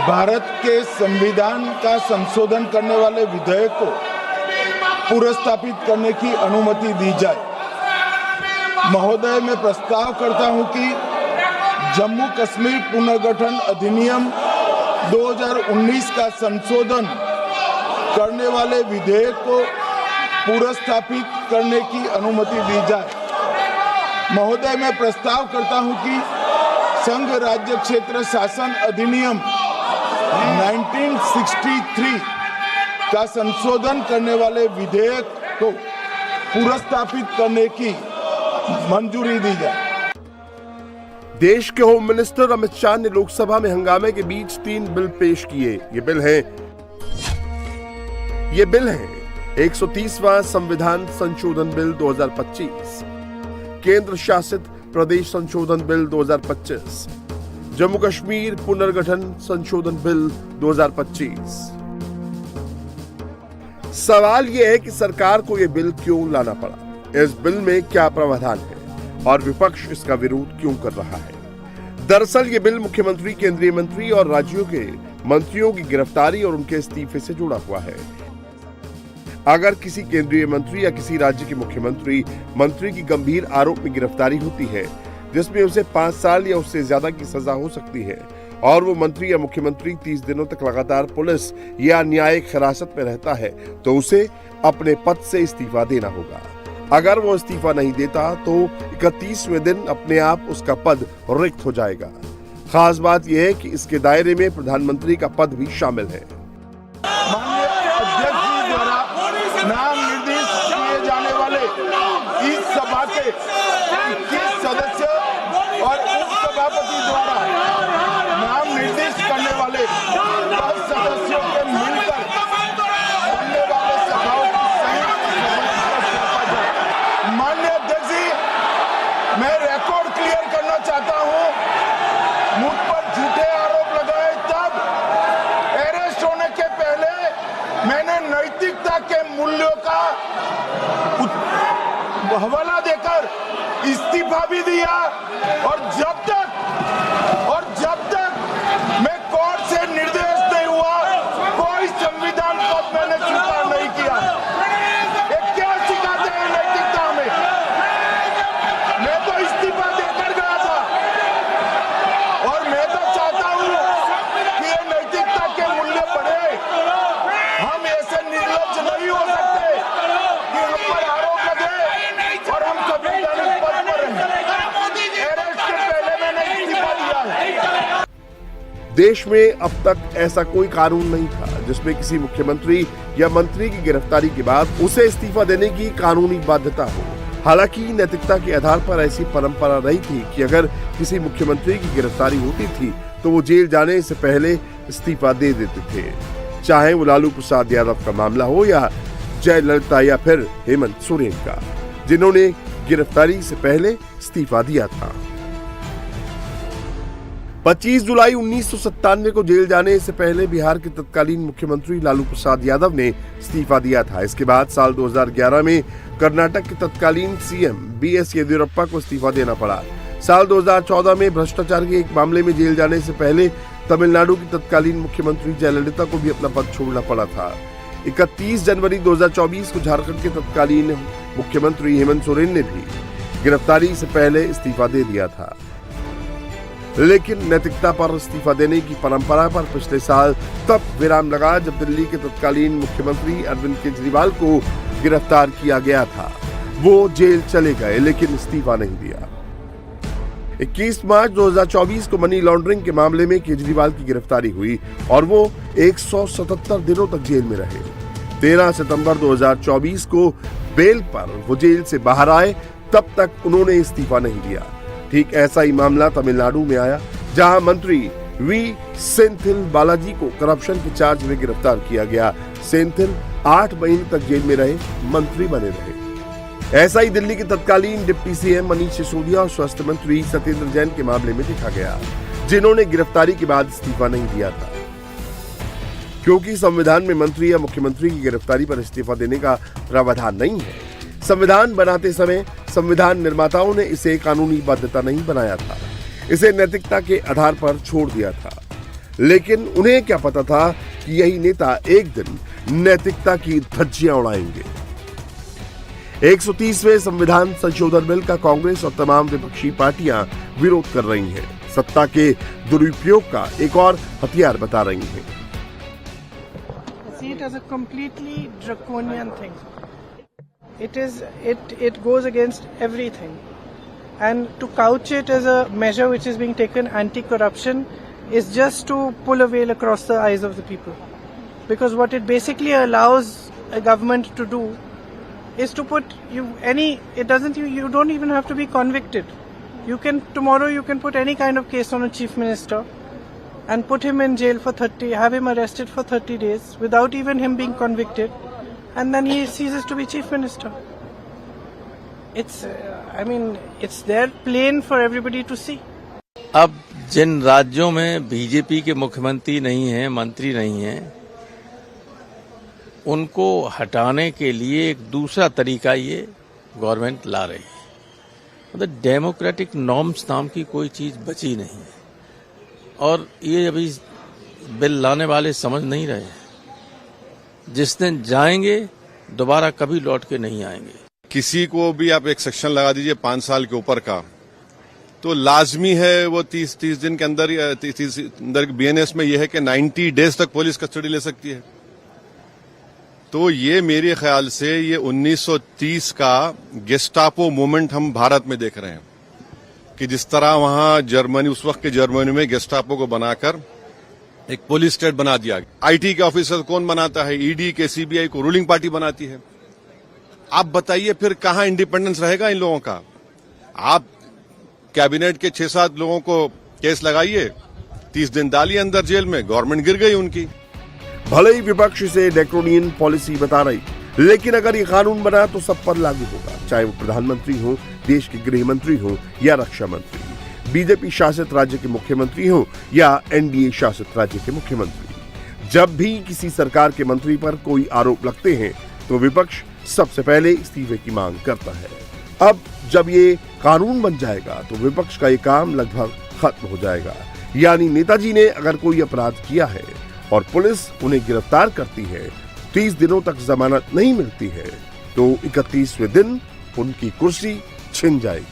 भारत के संविधान का संशोधन करने वाले विधेयक को पुनर्स्थापित करने की अनुमति दी जाए। महोदय, मैं प्रस्ताव करता हूं कि जम्मू कश्मीर पुनर्गठन अधिनियम 2019 का संशोधन करने वाले विधेयक को पुनर्स्थापित करने की अनुमति दी जाए। महोदय, मैं प्रस्ताव करता हूं कि संघ राज्य क्षेत्र शासन अधिनियम 1963 का संशोधन करने वाले विधेयक को पुनर्स्थापित करने की मंजूरी दी जाए। देश के होम मिनिस्टर अमित शाह ने लोकसभा में हंगामे के बीच 3 बिल पेश किए। ये बिल हैं 130वां संविधान संशोधन बिल 2025, केंद्र शासित प्रदेश संशोधन बिल 2025, जम्मू कश्मीर पुनर्गठन संशोधन बिल 2025। सवाल यह है कि सरकार को यह बिल क्यों लाना पड़ा, इस बिल में क्या प्रावधान है और विपक्ष इसका विरोध क्यों कर रहा है। दरअसल ये बिल मुख्यमंत्री, केंद्रीय मंत्री और राज्यों के मंत्रियों की गिरफ्तारी और उनके इस्तीफे से जुड़ा हुआ है। अगर किसी केंद्रीय मंत्री या किसी राज्य के मंत्री की गंभीर आरोप में गिरफ्तारी होती है जिसमें उसे 5 साल या उससे ज्यादा की सजा हो सकती है और वो मंत्री या मुख्यमंत्री 30 दिनों तक लगातार पुलिस या न्यायिक हिरासत में रहता है तो उसे अपने पद से इस्तीफा देना होगा। अगर वो इस्तीफा नहीं देता तो 31वें दिन अपने आप उसका पद रिक्त हो जाएगा। खास बात यह है कि इसके दायरे में प्रधानमंत्री का पद भी शामिल है। नाम निर्देशित किए जाने वाले इस सभा के 21 सदस्य और उपसभापति द्वारा नाम निर्देशित करने वाले 10 सदस्यों के मिलकर बनने वाले सभाओं की संयुक्त समिति को सौंपा जाए। माननीय अध्यक्ष जी, मैं रिकॉर्ड क्लियर करना चाहता हूं, मुझ पर झूठे आरोप लगाए तब अरेस्ट होने के पहले मैंने नैतिकता के मूल्यों का हवाला देकर इस्तीफा भी दिया और जब तक मैं कोर्ट से निर्देश नहीं हुआ कोई संविधान पद मैंने स्वीकार नहीं किया। ये क्या सिखाते हैं नैतिकता में? मैं तो इस्तीफा देकर गया था और मैं तो चाहता हूं कि ये नैतिकता के मूल्य बढ़े। हम ऐसे निर्लज्ज नहीं हो सकते कि हम पर आरोप लगे और हम संवैधानिक पद पर रहें। अरेस्ट के पहले मैंने इस्तीफा दिया है। देश में अब तक ऐसा कोई कानून नहीं था जिसमें किसी मुख्यमंत्री या मंत्री की गिरफ्तारी के बाद उसे इस्तीफा देने की कानूनी बाध्यता हो। हालांकि नैतिकता के आधार पर ऐसी परंपरा रही थी कि अगर किसी मुख्यमंत्री की गिरफ्तारी होती थी तो वो जेल जाने से पहले इस्तीफा दे देते थे, चाहे वो लालू प्रसाद यादव का मामला हो या जयललिता या फिर हेमंत सोरेन का, जिन्होंने गिरफ्तारी से पहले इस्तीफा दिया था। 25 जुलाई 1997 को जेल जाने से पहले बिहार के तत्कालीन मुख्यमंत्री लालू प्रसाद यादव ने इस्तीफा दिया था। इसके बाद साल 2011 में कर्नाटक के तत्कालीन सीएम बीएस येदियुरप्पा को इस्तीफा देना पड़ा। साल 2014 में भ्रष्टाचार के एक मामले में जेल जाने से पहले तमिलनाडु की तत्कालीन मुख्यमंत्री जयललिता को भी अपना पद छोड़ना पड़ा था। 31 जनवरी 2024 को झारखंड के तत्कालीन मुख्यमंत्री हेमंत सोरेन ने भी गिरफ्तारी से पहले इस्तीफा दे दिया था। लेकिन नैतिकता पर इस्तीफा देने की परंपरा पर पिछले साल तब विराम लगा जब दिल्ली के तत्कालीन मुख्यमंत्री अरविंद केजरीवाल को गिरफ्तार किया गया था। वो जेल चले गए लेकिन इस्तीफा नहीं दिया। 21 मार्च 2024 को मनी लॉन्ड्रिंग के मामले में केजरीवाल की गिरफ्तारी हुई और वो 177 दिनों तक जेल में रहे। 13 सितंबर 2024 को बेल पर वो जेल से बाहर आए, तब तक उन्होंने इस्तीफा नहीं दिया। ठीक ऐसा ही मामला तमिलनाडु में आया, जहां मंत्री वी सेंथिल बालाजी को करप्शन के चार्ज में गिरफ्तार किया गया। सेंथिल 8 महीने तक जेल में रहे, मंत्री बने रहे। ऐसा ही दिल्ली के तत्कालीन डिप्टी सीएम मनीष सिसोदिया और स्वास्थ्य मंत्री सत्येंद्र जैन के मामले में देखा गया, जिन्होंने गिरफ्तारी के बाद इस्तीफा नहीं दिया था। क्योंकि संविधान में मंत्री या मुख्यमंत्री की गिरफ्तारी पर इस्तीफा देने का प्रावधान नहीं है। संविधान बनाते समय संविधान निर्माताओं ने इसे कानूनी बाध्यता नहीं बनाया था, इसे नैतिकता के आधार पर छोड़ दिया था। लेकिन उन्हें क्या पता था कि यही नेता एक दिन नैतिकता की धज्जियां उड़ाएंगे। 130वें संविधान संशोधन बिल का कांग्रेस और तमाम विपक्षी पार्टियां विरोध कर रही हैं, सत्ता के दुरुपयोग का एक और हथियार बता रही हैं। See it as a completely draconian thing. It goes against everything, and to couch it as a measure which is being taken anti-corruption is just to pull a veil across the eyes of the people, because what it basically allows a government to do is to put you don't even have to be convicted. Tomorrow you can put any kind of case on a chief minister and put him in jail for have him arrested for 30 days without even him being convicted, and then he ceases to be chief minister. It's there plain for everybody to see. अब जिन राज्यों में BJP के मुख्यमंत्री नहीं हैं, मंत्री नहीं हैं, उनको हटाने के लिए एक दूसरा तरीका ये गवर्नमेंट ला रही है। मतलब डेमोक्रेटिक नॉर्म्स नाम की कोई चीज बची नहीं है, और ये अभी बिल लाने वाले समझ नहीं रहे हैं। जिस दिन जाएंगे दोबारा कभी लौट के नहीं आएंगे। किसी को भी आप एक सेक्शन लगा दीजिए 5 साल के ऊपर का, तो लाजमी है वो 30 दिन के अंदर बीएनएस में यह है कि 90 डेज तक पुलिस कस्टडी ले सकती है। तो ये मेरे ख्याल से ये 1930 का गेस्टापो मूवमेंट हम भारत में देख रहे हैं कि जिस तरह वहां जर्मनी, उस वक्त के जर्मनी में गेस्टापो को बनाकर एक पुलिस स्टेट बना दिया। आईटी के ऑफिसर कौन बनाता है? ईडी के, सीबीआई को रूलिंग पार्टी बनाती है। आप बताइए फिर कहां इंडिपेंडेंस रहेगा इन लोगों का? आप कैबिनेट के 6-7 लोगों को केस लगाइए, 30 दिन डालिए अंदर जेल में, गवर्नमेंट गिर गई उनकी। भले ही विपक्ष इसे ड्रैकोनियन पॉलिसी बता रही, लेकिन अगर ये कानून बना तो सब पर लागू होगा, चाहे वो प्रधानमंत्री हो, देश के गृह मंत्री हो या रक्षा मंत्री, बीजेपी शासित राज्य के मुख्यमंत्री हो या एनडीए शासित राज्य के मुख्यमंत्री। जब भी किसी सरकार के मंत्री पर कोई आरोप लगते हैं तो विपक्ष सबसे पहले इस्तीफे की मांग करता है। अब जब ये कानून बन जाएगा तो विपक्ष का ये काम लगभग खत्म हो जाएगा। यानी नेताजी ने अगर कोई अपराध किया है और पुलिस उन्हें गिरफ्तार करती है, 30 दिनों तक जमानत नहीं मिलती है, तो 31वें दिन उनकी कुर्सी छिन जाएगी।